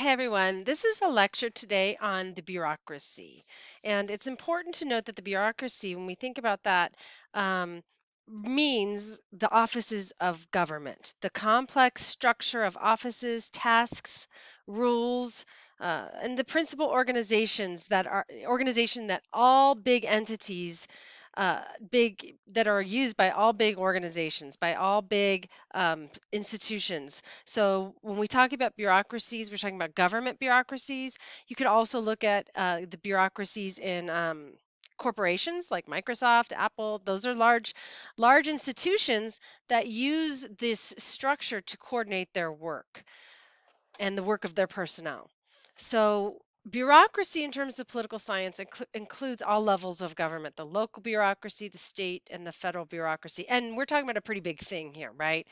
Hey everyone, this is a lecture today on the bureaucracy. And it's important to note that the bureaucracy, when we think about that, um, means the offices of government, the complex structure of offices, tasks, rules, and the principal organization that all big entities, big that are used by all big organizations, by all big institutions. So when we talk about bureaucracies, we're talking about government bureaucracies. You could also look at the bureaucracies in corporations like Microsoft, Apple. Those are large institutions that use this structure to coordinate their work and the work of their personnel. So bureaucracy in terms of political science includes all levels of government, the local bureaucracy, the state, and the federal bureaucracy. And we're talking about a pretty big thing here, right?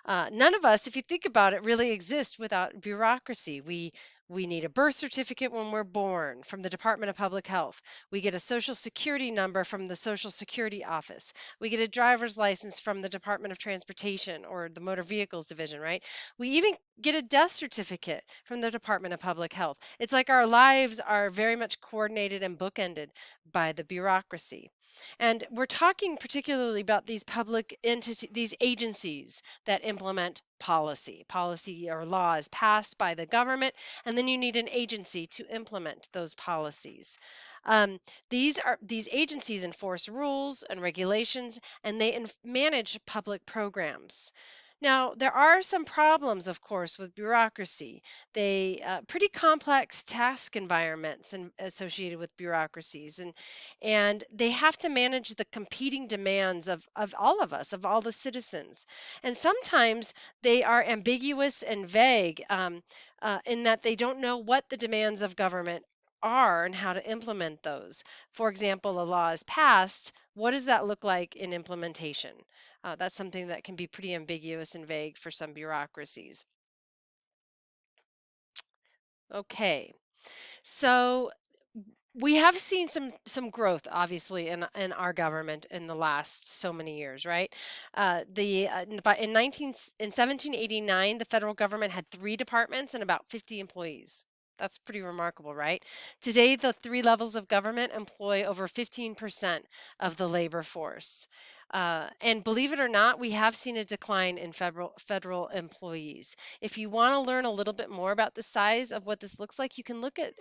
None of us, if you think about it, really exist without bureaucracy. We need a birth certificate when we're born from the Department of Public Health. We get a social security number from the Social Security Office. We get a driver's license from the Department of Transportation or the Motor Vehicles Division, right? We even get a death certificate from the Department of Public Health. It's like our lives are very much coordinated and bookended by the bureaucracy. And we're talking particularly about these public entities, these agencies that implement policy. Policy or law is passed by the government, and then you need an agency to implement those policies. These agencies enforce rules and regulations, and they manage public programs. Now, there are some problems, of course, with bureaucracy. They pretty complex task environments and associated with bureaucracies, and they have to manage the competing demands of all of us, of all the citizens. And sometimes they are ambiguous and vague in that they don't know what the demands of government are and how to implement those. For example, a law is passed. What does that look like in implementation? That's something that can be pretty ambiguous and vague for some bureaucracies. Okay, so we have seen some growth, obviously, in our government in the last so many years, right? In 1789, the federal government had 3 departments and about 50 employees. That's pretty remarkable, right? Today, the 3 levels of government employ over 15% of the labor force. And believe it or not, we have seen a decline in federal employees. If you want to learn a little bit more about the size of what this looks like, you can look at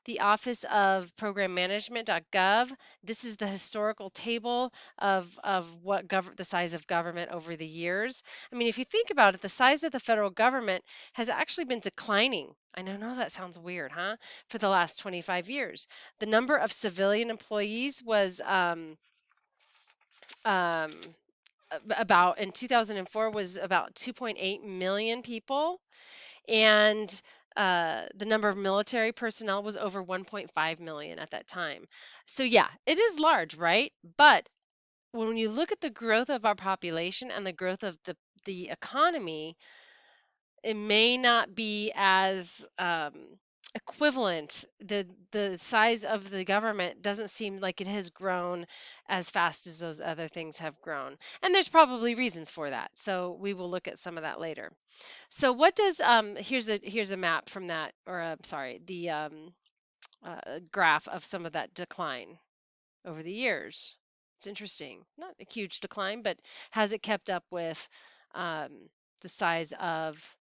the Office of Program Management.gov. This is the historical table of the size of government over the years. I mean, if you think about it, the size of the federal government has actually been declining. I know that sounds weird, huh? For the last 25 years. The number of civilian employees was um, about in 2004 was about 2.8 million people, and the number of military personnel was over 1.5 million at that time. So yeah, it is large, right? But when you look at the growth of our population and the growth of the economy, it may not be as equivalent. The size of the government doesn't seem like it has grown as fast as those other things have grown. And there's probably reasons for that. So we will look at some of that later. So what does here's a map from that, or sorry, the graph of some of that decline over the years. It's interesting. Not a huge decline, but has it kept up with um, the size of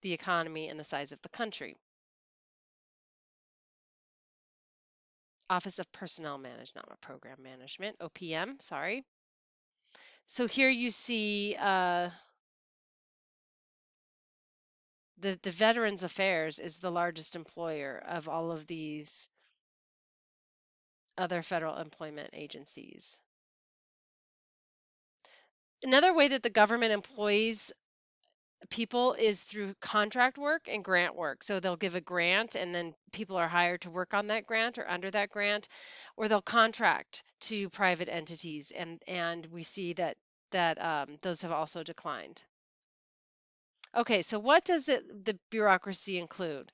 the economy and the size of the country? Office of Personnel Management, not Program Management, OPM, sorry. So here you see the Veterans Affairs is the largest employer of all of these other federal employment agencies. Another way that the government employs people is through contract work and grant work. So they'll give a grant and then people are hired to work on that grant or under that grant, or they'll contract to private entities, and we see that those have also declined. Okay, so what does the bureaucracy include?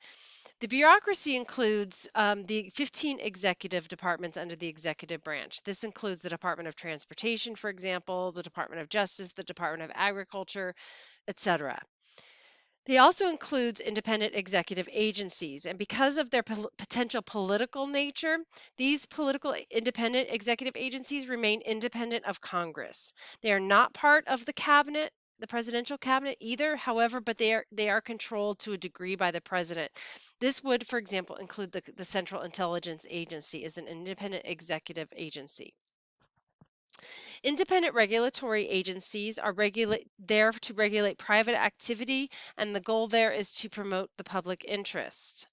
The bureaucracy includes the 15 executive departments under the executive branch. This includes the Department of Transportation, for example, the Department of Justice, the Department of Agriculture, etc. They also includes independent executive agencies, and because of their potential political nature, these political independent executive agencies remain independent of Congress. They are not part of the cabinet, the presidential cabinet either, however, but they are controlled to a degree by the president. This would, for example, include the Central Intelligence Agency as an independent executive agency. Independent regulatory agencies are there to regulate private activity, and the goal there is to promote the public interest.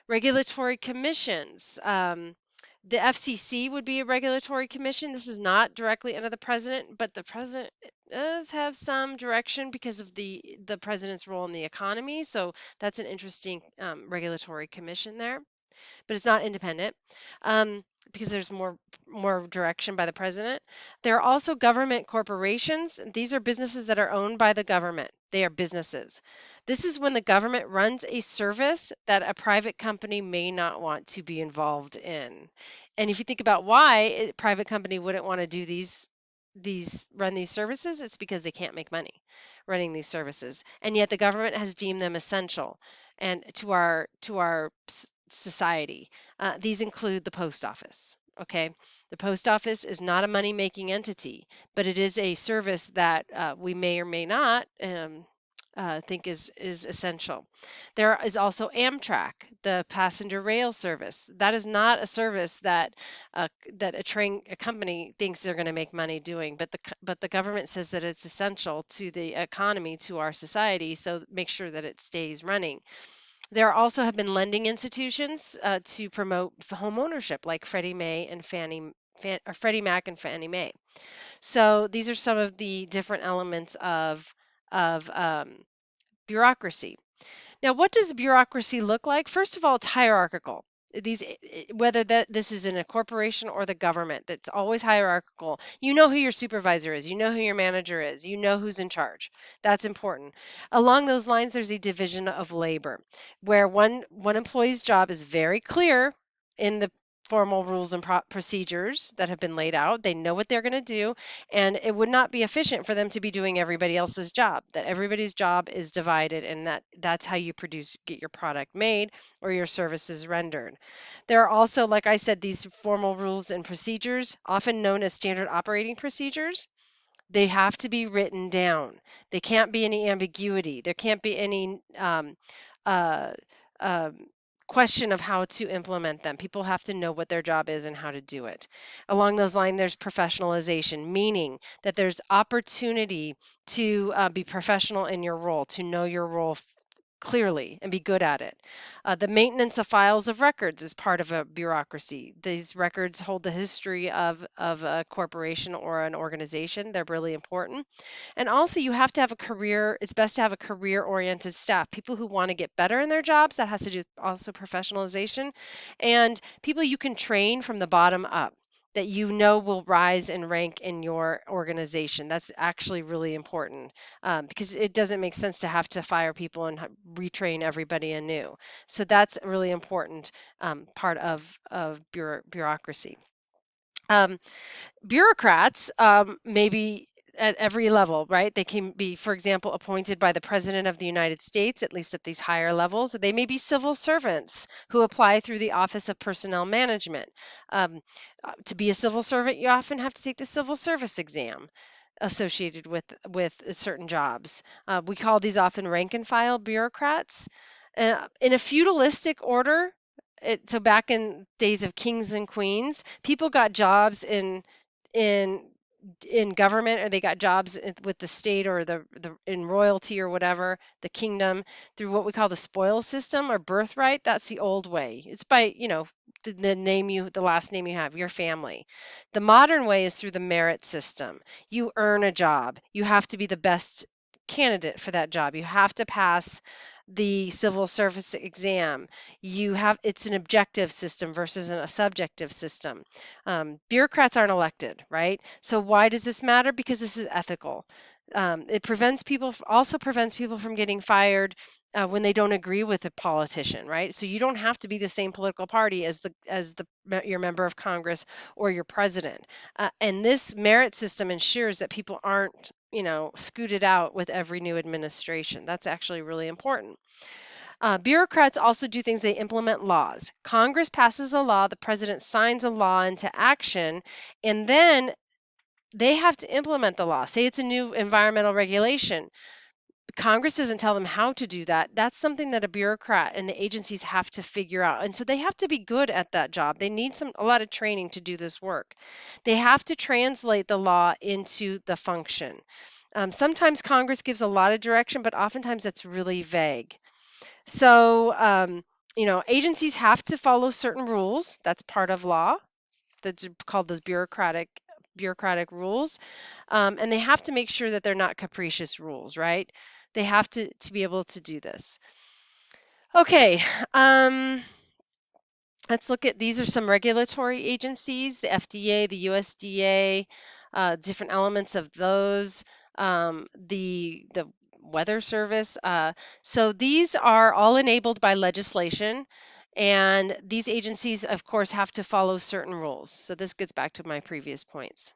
Regulatory commissions. The FCC would be a regulatory commission. This is not directly under the president, but the president does have some direction because of the president's role in the economy. So that's an interesting regulatory commission there, but it's not independent because there's more direction by the president. There are also government corporations. These are businesses that are owned by the government. They are businesses. This is when the government runs a service that a private company may not want to be involved in. And if you think about why a private company wouldn't want to do these run these services, it's because they can't make money running these services. And yet the government has deemed them essential and to our society. These include the post office. Okay, the post office is not a money-making entity, but it is a service that we may or may not think is essential. There is also Amtrak, the passenger rail service. That is not a service that a company thinks they're going to make money doing, but the government says that it's essential to the economy, to our society, so make sure that it stays running. There also have been lending institutions to promote home ownership, like Freddie Mac and Fannie Mae. So these are some of the different elements of bureaucracy. Now, what does bureaucracy look like? First of all, it's hierarchical. Whether this is in a corporation or the government, that's always hierarchical. You know who your supervisor is, you know who your manager is, you know who's in charge. That's important. Along those lines, there's a division of labor where one employee's job is very clear in the formal rules and procedures that have been laid out. They know what they're going to do, and it would not be efficient for them to be doing everybody else's job. That everybody's job is divided, and that's how you get your product made or your services rendered. There are also, like I said, these formal rules and procedures, often known as standard operating procedures. They have to be written down. There can't be any ambiguity. There can't be any uh, um, question of how to implement them. People have to know what their job is and how to do it. Along those lines, there's professionalization, meaning that there's opportunity to be professional in your role, to know your role clearly and be good at it. The maintenance of files of records is part of a bureaucracy. These records hold the history of a corporation or an organization. They're really important. And also, you have to have a career. It's best to have a career-oriented staff, people who want to get better in their jobs. That has to do with also professionalization, and people you can train from the bottom up that you know will rise and rank in your organization. That's actually really important because it doesn't make sense to have to fire people and retrain everybody anew. So that's a really important part of bureaucracy. Um, Bureaucrats maybe at every level, right? They can be, for example, appointed by the President of the United States, at least at these higher levels. They may be civil servants who apply through the Office of Personnel Management. Um, to be a civil servant, you often have to take the civil service exam associated with certain jobs. We call these often rank and file bureaucrats. In a feudalistic order, so back in days of kings and queens, people got jobs in in government, or they got jobs with the state or the in royalty or whatever, the kingdom, through what we call the spoil system or birthright. That's the old way. It's by, the last name you have, your family. The modern way is through the merit system. You earn a job. You have to be the best candidate for that job. You have to pass the civil service exam. It's an objective system versus a subjective system. Bureaucrats aren't elected, right? So why does this matter? Because this is ethical. Also prevents people from getting fired when they don't agree with a politician, right? So you don't have to be the same political party as your member of Congress or your president. And this merit system ensures that people aren't, scooted out with every new administration. That's actually really important. Bureaucrats also do things, they implement laws. Congress passes a law, the president signs a law into action, and then they have to implement the law. Say it's a new environmental regulation. Congress doesn't tell them how to do that. That's something that a bureaucrat and the agencies have to figure out. And so they have to be good at that job. They need a lot of training to do this work. They have to translate the law into the function. Sometimes Congress gives a lot of direction, but oftentimes it's really vague. So, agencies have to follow certain rules. That's part of law. That's called those bureaucratic rules. And they have to make sure that they're not capricious rules, right? They have to be able to do this. Okay. Let's look at, these are some regulatory agencies, the FDA, the USDA, different elements of those, the Weather Service. So these are all enabled by legislation, and these agencies, of course, have to follow certain rules. So this gets back to my previous points.